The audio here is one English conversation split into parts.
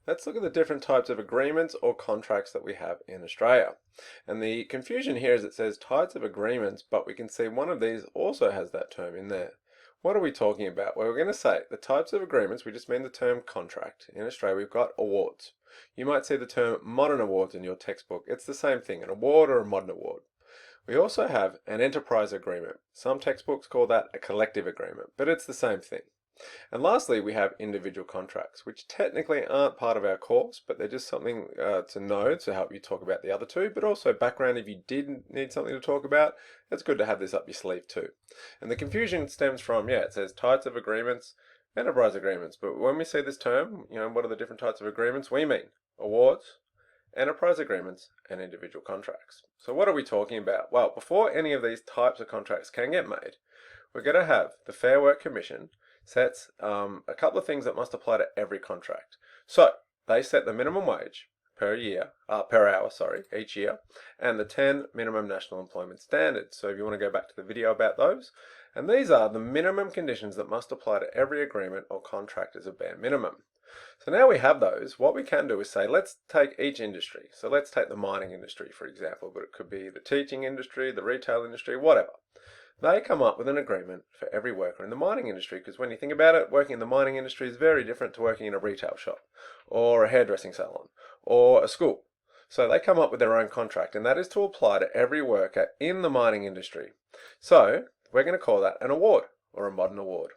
Let's look at the different types of agreements or contracts that we have in Australia. And the confusion here is it says types of agreements, but we can see one of these also has that term in there. What are we talking about? Well, we're going to say the types of agreements, we just mean the term contract. In Australia, we've got awards. You might see the term modern awards in your textbook. It's the same thing, an award or a modern award. We also have an enterprise agreement. Some textbooks call that a collective agreement, but it's the same thing. And lastly, we have individual contracts, which technically aren't part of our course, but they're just something to know to help you talk about the other two, but also background if you did need something to talk about, it's good to have this up your sleeve too. And the confusion stems from, it says types of agreements, enterprise agreements, but when we say this term, what are the different types of agreements? We mean awards, enterprise agreements, and individual contracts. So what are we talking about? Well, before any of these types of contracts can get made, we're going to have the Fair Work Commission sets a couple of things that must apply to every contract. So they set the minimum wage per hour, each year, and the 10 minimum national employment standards. So if you want to go back to the video about those, and these are the minimum conditions that must apply to every agreement or contract as a bare minimum. So now we have those, what we can do is say, let's take each industry. So let's take the mining industry, for example, but it could be the teaching industry, the retail industry, whatever. They come up with an agreement for every worker in the mining industry, because when you think about it, working in the mining industry is very different to working in a retail shop or a hairdressing salon or a school. So they come up with their own contract, and that is to apply to every worker in the mining industry. So we're going to call that an award or a modern award.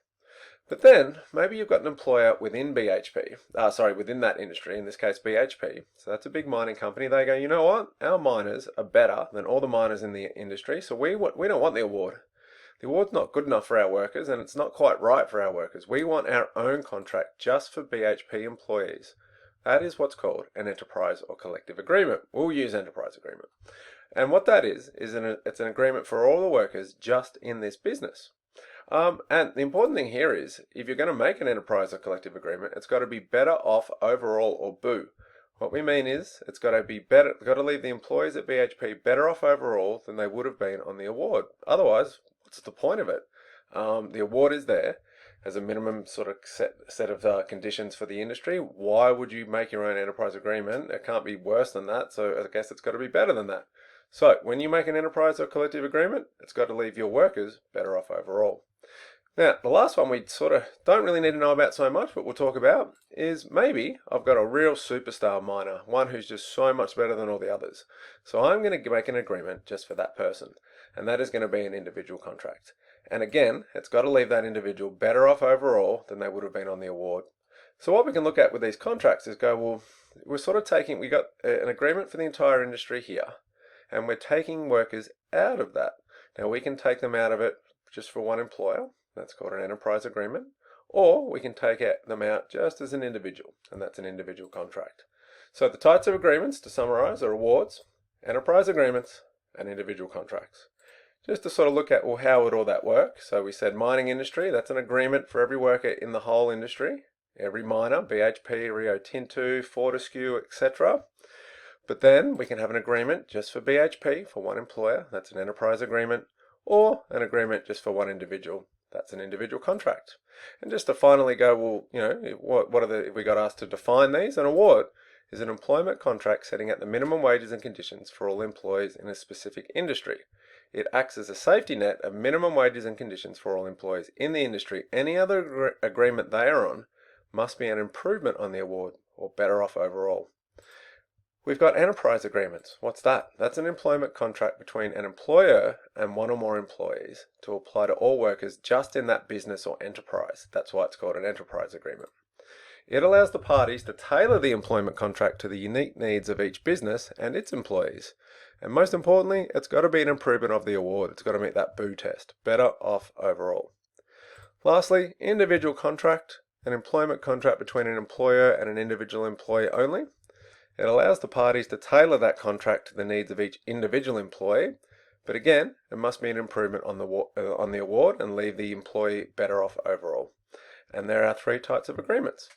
But then maybe you've got an employer within within that industry, in this case BHP. So that's a big mining company. They go, you know what? Our miners are better than all the miners in the industry, so we don't want the award. The award's not good enough for our workers, and it's not quite right for our workers. We want our own contract just for BHP employees. That is what's called an enterprise or collective agreement. We'll use enterprise agreement. And what that is it's an agreement for all the workers just in this business. And the important thing here is, if you're going to make an enterprise or collective agreement, it's got to be better off overall, or BOO. What we mean is, it's got to be better, it's got to leave the employees at BHP better off overall than they would have been on the award. Otherwise, what's the point of it? The award is there as a minimum sort of set of conditions for the industry. Why would you make your own enterprise agreement? It can't be worse than that, so I guess it's got to be better than that. So when you make an enterprise or collective agreement, it's got to leave your workers better off overall. Now, the last one we sort of don't really need to know about so much, but we'll talk about, is maybe I've got a real superstar miner, one who's just so much better than all the others. So I'm going to make an agreement just for that person, and that is going to be an individual contract. And again, it's got to leave that individual better off overall than they would have been on the award. So what we can look at with these contracts is go, well, we got an agreement for the entire industry here, and we're taking workers out of that. Now we can take them out of it just for one employer. That's called an enterprise agreement. Or we can take them out just as an individual, and that's an individual contract. So the types of agreements, to summarize, are awards, enterprise agreements, and individual contracts. Just to sort of look at, well, how would all that work? So we said mining industry, that's an agreement for every worker in the whole industry. Every miner, BHP, Rio Tinto, Fortescue, etc. But then we can have an agreement just for BHP, for one employer, that's an enterprise agreement, or an agreement just for one individual. That's an individual contract. And just to finally go, well, if we got asked to define these, an award is an employment contract setting out the minimum wages and conditions for all employees in a specific industry. It acts as a safety net of minimum wages and conditions for all employees in the industry. Any other agreement they are on must be an improvement on the award or better off overall. We've got enterprise agreements. What's that? That's an employment contract between an employer and one or more employees to apply to all workers just in that business or enterprise. That's why it's called an enterprise agreement. It allows the parties to tailor the employment contract to the unique needs of each business and its employees. And most importantly, it's got to be an improvement of the award. It's got to meet that BOO test, better off overall. Lastly, individual contract, an employment contract between an employer and an individual employee only. It allows the parties to tailor that contract to the needs of each individual employee, but again, it must be an improvement on the award and leave the employee better off overall. And there are three types of agreements.